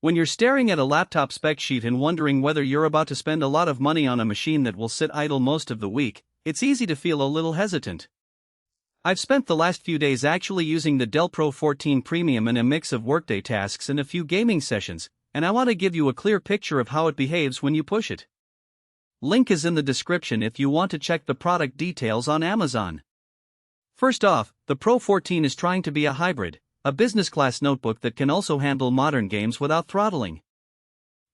When you're staring at a laptop spec sheet and wondering whether you're about to spend a lot of money on a machine that will sit idle most of the week, it's easy to feel a little hesitant. I've spent the last few days actually using the Dell Pro 14 Premium in a mix of workday tasks and a few gaming sessions, and I want to give you a clear picture of how it behaves when you push it. Link is in the description if you want to check the product details on Amazon. First off, the Pro 14 is trying to be a hybrid, a business-class notebook that can also handle modern games without throttling.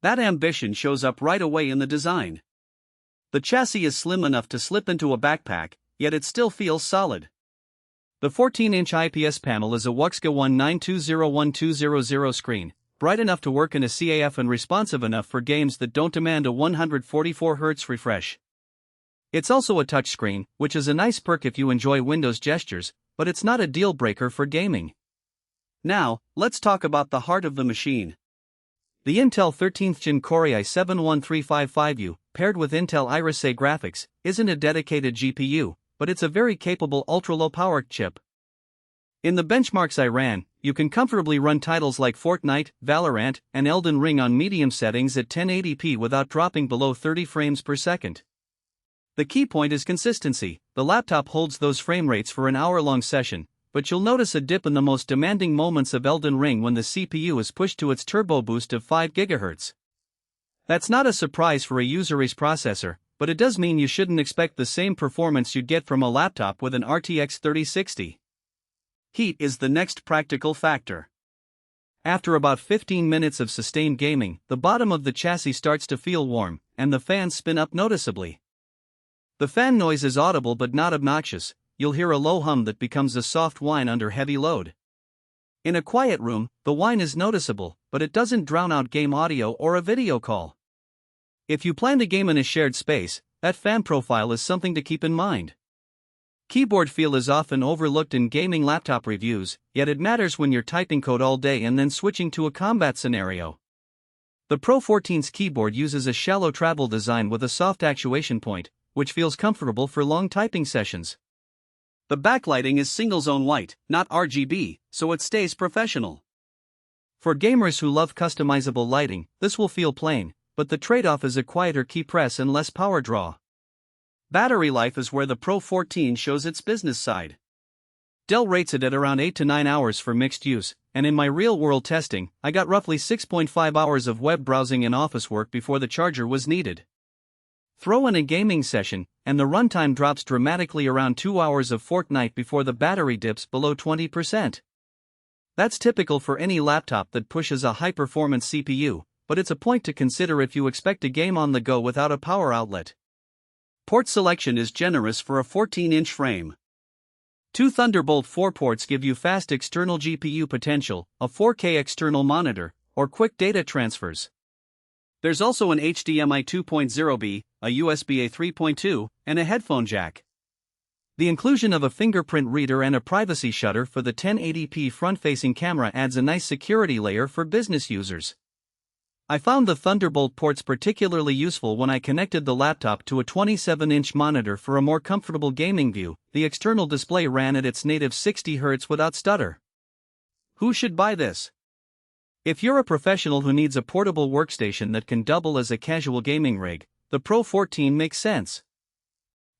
That ambition shows up right away in the design. The chassis is slim enough to slip into a backpack, yet it still feels solid. The 14-inch IPS panel is a Wuxka 19201200 screen, bright enough to work in a CAF and responsive enough for games that don't demand a 144Hz refresh. It's also a touchscreen, which is a nice perk if you enjoy Windows gestures, but it's not a deal-breaker for gaming. Now, let's talk about the heart of the machine. The Intel 13th Gen Core i7-1355U, paired with Intel Iris A graphics, isn't a dedicated GPU, but it's a very capable ultra-low power chip. In the benchmarks I ran, you can comfortably run titles like Fortnite, Valorant, and Elden Ring on medium settings at 1080p without dropping below 30 frames per second. The key point is consistency. The laptop holds those frame rates for an hour-long session, but you'll notice a dip in the most demanding moments of Elden Ring when the CPU is pushed to its turbo boost of 5 GHz. That's not a surprise for a user-race processor, but it does mean you shouldn't expect the same performance you'd get from a laptop with an RTX 3060. Heat is the next practical factor. After about 15 minutes of sustained gaming, the bottom of the chassis starts to feel warm, and the fans spin up noticeably. The fan noise is audible but not obnoxious. You'll hear a low hum that becomes a soft whine under heavy load. In a quiet room, the whine is noticeable, but it doesn't drown out game audio or a video call. If you plan to game in a shared space, that fan profile is something to keep in mind. Keyboard feel is often overlooked in gaming laptop reviews, yet it matters when you're typing code all day and then switching to a combat scenario. The Pro 14's keyboard uses a shallow travel design with a soft actuation point, which feels comfortable for long typing sessions. The backlighting is single-zone white, not RGB, so it stays professional. For gamers who love customizable lighting, this will feel plain, but the trade-off is a quieter key press and less power draw. Battery life is where the Pro 14 shows its business side. Dell rates it at around 8 to 9 hours for mixed use, and in my real-world testing, I got roughly 6.5 hours of web browsing and office work before the charger was needed. Throw in a gaming session, and the runtime drops dramatically around 2 hours of Fortnite before the battery dips below 20%. That's typical for any laptop that pushes a high-performance CPU, but it's a point to consider if you expect to game on the go without a power outlet. Port selection is generous for a 14-inch frame. 2 Thunderbolt 4 ports give you fast external GPU potential, a 4K external monitor, or quick data transfers. There's also an HDMI 2.0B, a USB-A 3.2, and a headphone jack. The inclusion of a fingerprint reader and a privacy shutter for the 1080p front-facing camera adds a nice security layer for business users. I found the Thunderbolt ports particularly useful when I connected the laptop to a 27-inch monitor for a more comfortable gaming view. The external display ran at its native 60 Hz without stutter. Who should buy this? If you're a professional who needs a portable workstation that can double as a casual gaming rig, the Pro 14 makes sense.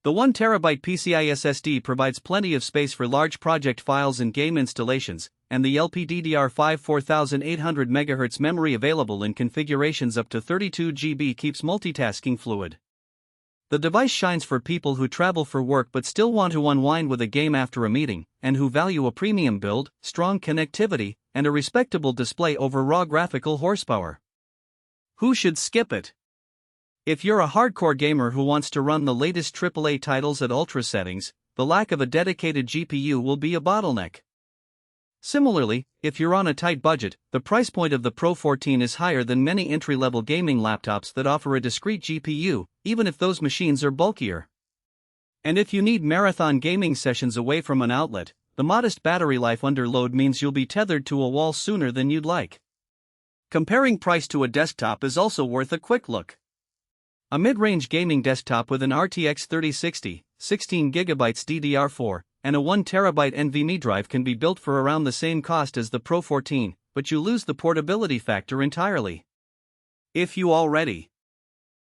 The 1TB PCIe SSD provides plenty of space for large project files and game installations, and the LPDDR5 4800 MHz memory available in configurations up to 32 GB keeps multitasking fluid. The device shines for people who travel for work but still want to unwind with a game after a meeting, and who value a premium build, strong connectivity, and a respectable display over raw graphical horsepower. Who should skip it? If you're a hardcore gamer who wants to run the latest AAA titles at ultra settings, the lack of a dedicated GPU will be a bottleneck. Similarly, if you're on a tight budget, the price point of the Pro 14 is higher than many entry-level gaming laptops that offer a discrete GPU, even if those machines are bulkier. And if you need marathon gaming sessions away from an outlet, the modest battery life under load means you'll be tethered to a wall sooner than you'd like. Comparing price to a desktop is also worth a quick look. A mid-range gaming desktop with an RTX 3060, 16GB DDR4, and a 1TB NVMe drive can be built for around the same cost as the Pro 14, but you lose the portability factor entirely. If you already